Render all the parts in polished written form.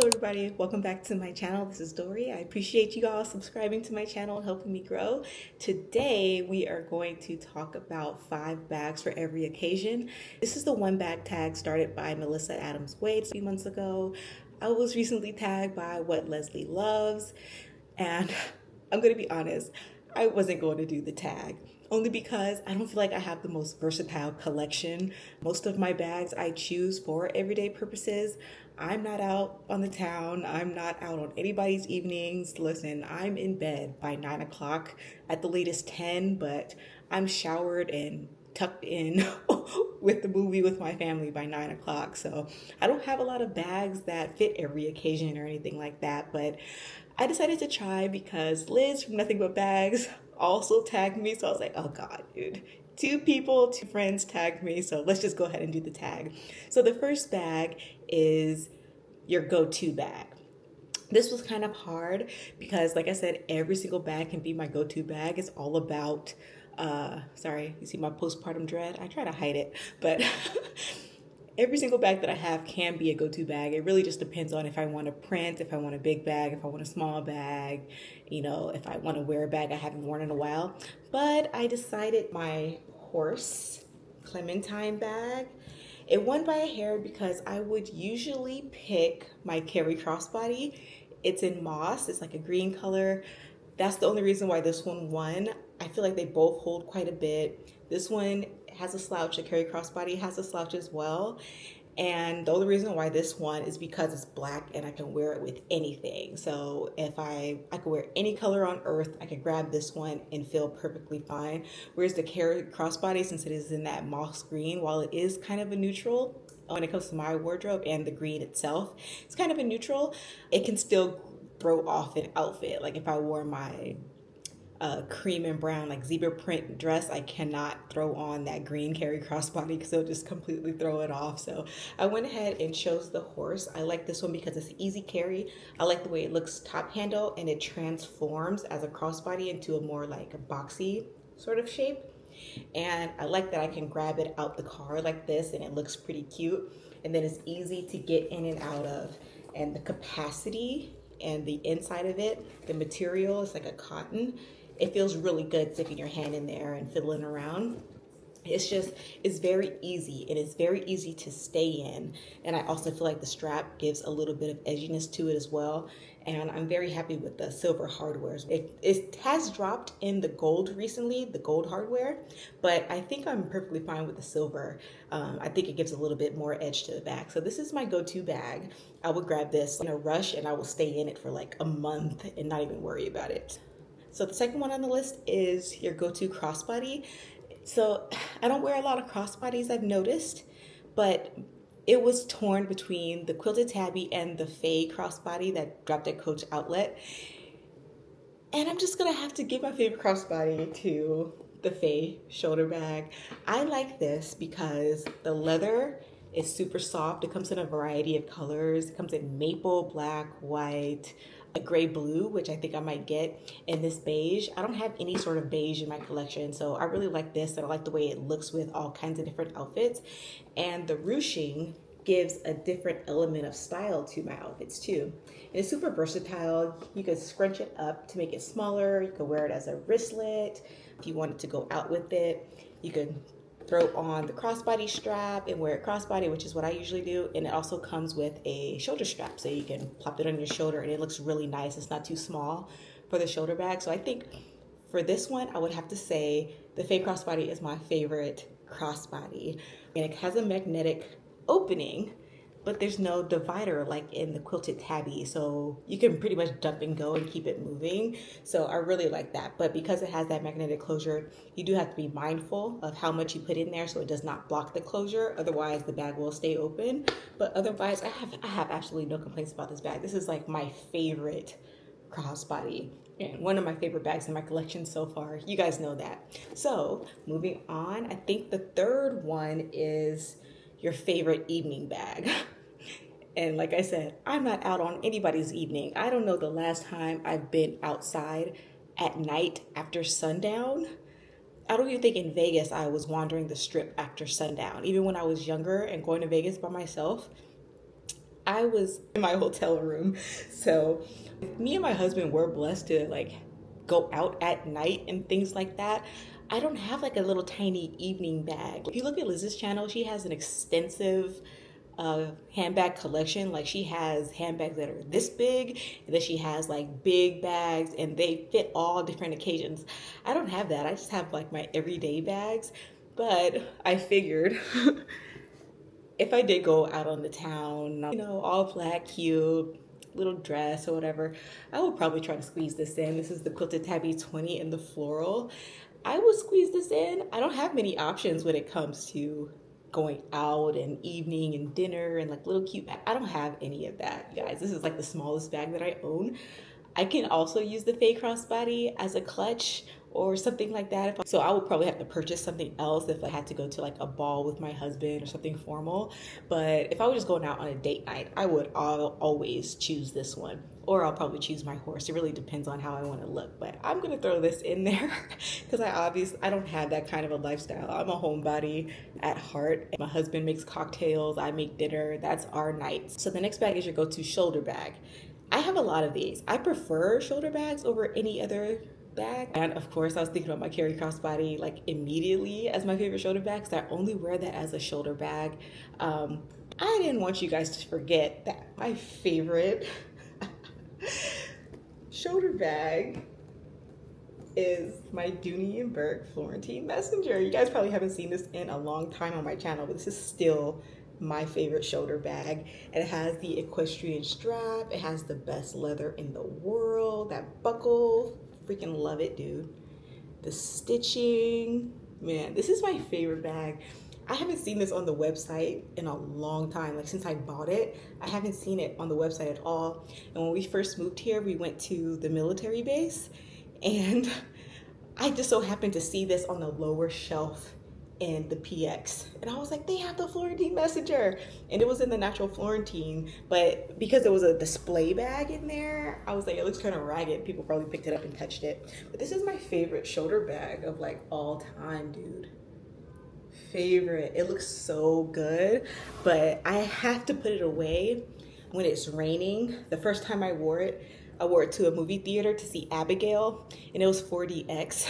Hello everybody, welcome back to my channel. This is Dory. I appreciate you all subscribing to my channel and helping me grow. Today we are going to talk about 5 bags for every occasion. This is the one bag tag started by Melissa Adams Wade a few months ago. I was recently tagged by What Leslie Loves, and I'm going to be honest, I wasn't going to do the tag. Only because I don't feel like I have the most versatile collection. Most of my bags I choose for everyday purposes. I'm not out on the town. I'm not out on anybody's evenings. Listen, I'm in bed by 9 o'clock, at the latest 10, but I'm showered and tucked in with the movie with my family by 9 o'clock. So I don't have a lot of bags that fit every occasion or anything like that, but I decided to try because Liz from Nothing But Bags also tagged me. So I was like, oh God, dude. 2 friends tagged me. So let's just go ahead and do the tag. So the first bag is your go-to bag. This was kind of hard because, like I said, every single bag can be my go-to bag. It's all about, sorry, you see my postpartum dread? I try to hide it, but every single bag that I have can be a go-to bag. It really just depends on if I want a print, if I want a big bag, if I want a small bag, if I want to wear a bag I haven't worn in a while. But I decided my horse Clementine bag. It won by a hair because I would usually pick my Carry Crossbody. It's in moss. It's like a green color. That's the only reason why this one won. I feel like they both hold quite a bit. This one has a slouch. The Carry Crossbody has a slouch as well. And the only reason why this one is because it's black and I can wear it with anything. So if I could wear any color on earth, I could grab this one and feel perfectly fine. Whereas the Carry Crossbody, since it is in that moss green, while it is kind of a neutral when it comes to my wardrobe and the green itself, it's kind of a neutral. It can still throw off an outfit. Like if I wore my cream and brown like zebra print dress, I cannot throw on that green Carry Crossbody because it'll just completely throw it off. So I went ahead and chose the horse. I like this one because it's easy carry. I like the way it looks top handle and it transforms as a crossbody into a more like a boxy sort of shape. And I like that I can grab it out the car like this and it looks pretty cute. And then it's easy to get in and out of. And the capacity and the inside of it, the material is like a cotton. It feels really good sticking your hand in there and fiddling around. It's very easy and it's very easy to stay in. And I also feel like the strap gives a little bit of edginess to it as well. And I'm very happy with the silver hardware. It has dropped in the gold recently, the gold hardware, but I think I'm perfectly fine with the silver. I think it gives a little bit more edge to the bag. So this is my go-to bag. I would grab this in a rush and I will stay in it for like a month and not even worry about it. So the second one on the list is your go-to crossbody. So I don't wear a lot of crossbodies, I've noticed, but it was torn between the quilted tabby and the Faye crossbody that dropped at Coach Outlet. And I'm just gonna have to give my favorite crossbody to the Faye shoulder bag. I like this because the leather is super soft. It comes in a variety of colors. It comes in maple, black, white, a gray blue, which I think I might get, in this beige. I don't have any sort of beige in my collection, so I really like this, and I like the way it looks with all kinds of different outfits. And the ruching gives a different element of style to my outfits too. And it's super versatile. You can scrunch it up to make it smaller. You can wear it as a wristlet. If you wanted to go out with it, you can throw on the crossbody strap and wear it crossbody, which is what I usually do. And it also comes with a shoulder strap, so you can plop it on your shoulder and it looks really nice. It's not too small for the shoulder bag. So I think for this one, I would have to say the Faye crossbody is my favorite crossbody. And it has a magnetic opening, but there's no divider like in the quilted tabby, so you can pretty much dump and go and keep it moving. So I really like that. But because it has that magnetic closure, you do have to be mindful of how much you put in there so it does not block the closure, otherwise the bag will stay open. But otherwise, I have absolutely no complaints about this bag. This is like my favorite crossbody and one of my favorite bags in my collection so far. You guys know that. So moving on, I think the third one is your favorite evening bag. And like I said, I'm not out on anybody's evening. I don't know the last time I've been outside at night after sundown. I don't even think in Vegas I was wandering the strip after sundown. Even when I was younger and going to Vegas by myself, I was in my hotel room. So me and my husband were blessed to like go out at night and things like that. I don't have like a little tiny evening bag. If you look at Liz's channel, she has an extensive handbag collection. Like she has handbags that are this big, and then she has like big bags, and they fit all different occasions. I don't have that. I just have like my everyday bags. But I figured if I did go out on the town, you know, all black, cute, little dress or whatever, I would probably try to squeeze this in. This is the quilted tabby 20 in the floral. I would squeeze this in. I don't have many options when it comes to going out and evening and dinner and like little cute bag. I don't have any of that, you guys. This is like the smallest bag that I own. I can also use the Faye Crossbody as a clutch or something like that. So I would probably have to purchase something else if I had to go to like a ball with my husband or something formal. But if I was just going out on a date night, I would always choose this one. Or I'll probably choose my horse. It really depends on how I want to look. But I'm going to throw this in there because I don't have that kind of a lifestyle. I'm a homebody at heart. My husband makes cocktails. I make dinner. That's our night. So the next bag is your go-to shoulder bag. I have a lot of these. I prefer shoulder bags over any other bag. And of course, I was thinking about my carry crossbody like immediately as my favorite shoulder bag, because I only wear that as a shoulder bag. I didn't want you guys to forget that my favorite shoulder bag is my Dooney and Bourke Florentine messenger. You guys probably haven't seen this in a long time on my channel, but this is still my favorite shoulder bag. It has the equestrian strap. It has the best leather in the world. That buckle, freaking love it, dude. The stitching, man, this is my favorite bag. I haven't seen this on the website in a long time. Like since I bought it, I haven't seen it on the website at all. And when we first moved here, we went to the military base, and I just so happened to see this on the lower shelf in the PX, and I was like, they have the Florentine messenger, and it was in the natural Florentine, but because there was a display bag in there, I was like, it looks kind of ragged. People probably picked it up and touched it. But this is my favorite shoulder bag of like all time, dude. Favorite. It looks so good, but I have to put it away when it's raining. The first time I wore it to a movie theater to see Abigail, and it was 4DX.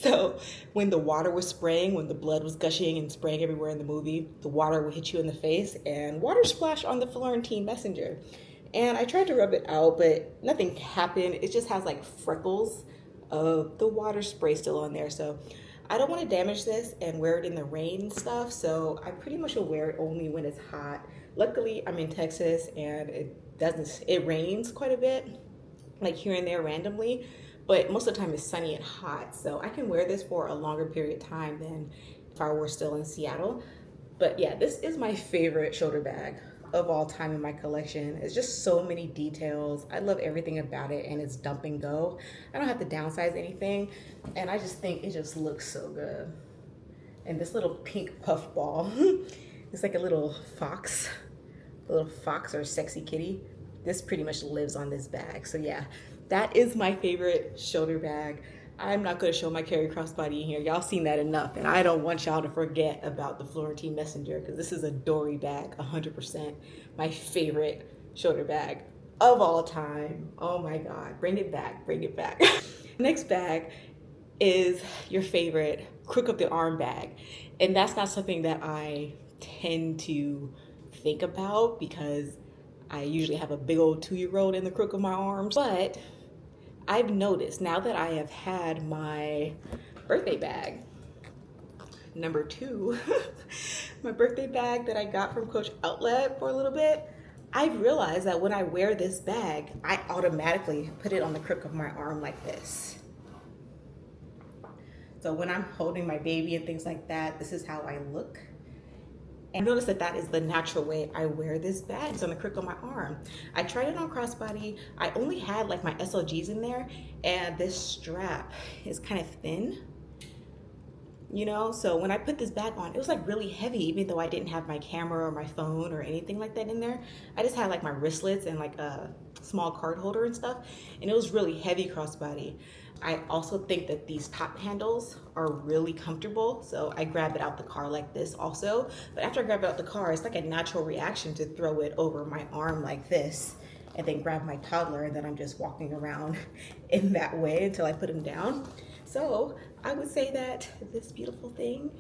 So when the water was spraying, when the blood was gushing and spraying everywhere in the movie, the water would hit you in the face, and water splashed on the Florentine messenger. And I tried to rub it out, but nothing happened. It just has like freckles of the water spray still on there. So I don't want to damage this and wear it in the rain and stuff. So I pretty much will wear it only when it's hot. Luckily, I'm in Texas, and it rains quite a bit, like here and there randomly, but most of the time it's sunny and hot. So I can wear this for a longer period of time than if I were still in Seattle. But yeah, this is my favorite shoulder bag of all time in my collection. It's just so many details. I love everything about it, and it's dump and go. I don't have to downsize anything, and I just think it just looks so good. And this little pink puff ball, it's like a little fox or sexy kitty. This pretty much lives on this bag. So yeah, that is my favorite shoulder bag. I'm not going to show my carry crossbody in here. Y'all seen that enough, and I don't want y'all to forget about the Florentine messenger, because this is a Dory bag, 100%. My favorite shoulder bag of all time. Oh my God, bring it back, bring it back. Next bag is your favorite crook of the arm bag. And that's not something that I tend to think about, because I usually have a big old 2-year-old in the crook of my arms. But I've noticed now that I have had my birthday bag, number 2, my birthday bag that I got from Coach Outlet for a little bit, I've realized that when I wear this bag, I automatically put it on the crook of my arm like this. So when I'm holding my baby and things like that, this is how I look. And notice that that is the natural way I wear this bag. It's on the crook of my arm. I tried it on crossbody. I only had like my SLGs in there, and this strap is kind of thin, you know? So when I put this bag on, it was like really heavy, even though I didn't have my camera or my phone or anything like that in there. I just had like my wristlets and like a small card holder and stuff, and it was really heavy crossbody. I also think that these top handles are really comfortable. So I grab it out the car like this also. But after I grab it out the car, it's like a natural reaction to throw it over my arm like this and then grab my toddler, and then I'm just walking around in that way until I put him down. So I would say that this beautiful thing,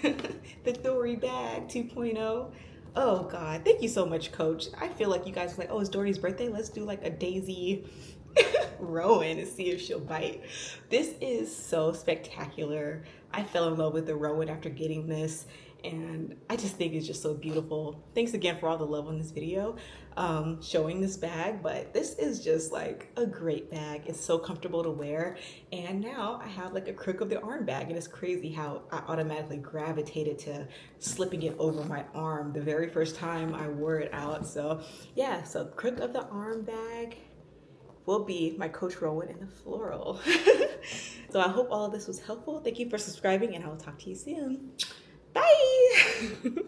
the Dory bag 2.0. Oh God, thank you so much, Coach. I feel like you guys are like, oh, it's Dory's birthday. Let's do like a Daisy Rowan and see if she'll bite. This is so spectacular. I fell in love with the Rowan after getting this, and I just think it's just so beautiful. Thanks again for all the love on this video, showing this bag, but this is just like a great bag. It's so comfortable to wear, and now I have like a crook of the arm bag, and it's crazy how I automatically gravitated to slipping it over my arm the very first time I wore it out. So yeah, so crook of the arm bag will be my Coach Rowan in the Floral. So I hope all of this was helpful. Thank you for subscribing, and I will talk to you soon. Bye.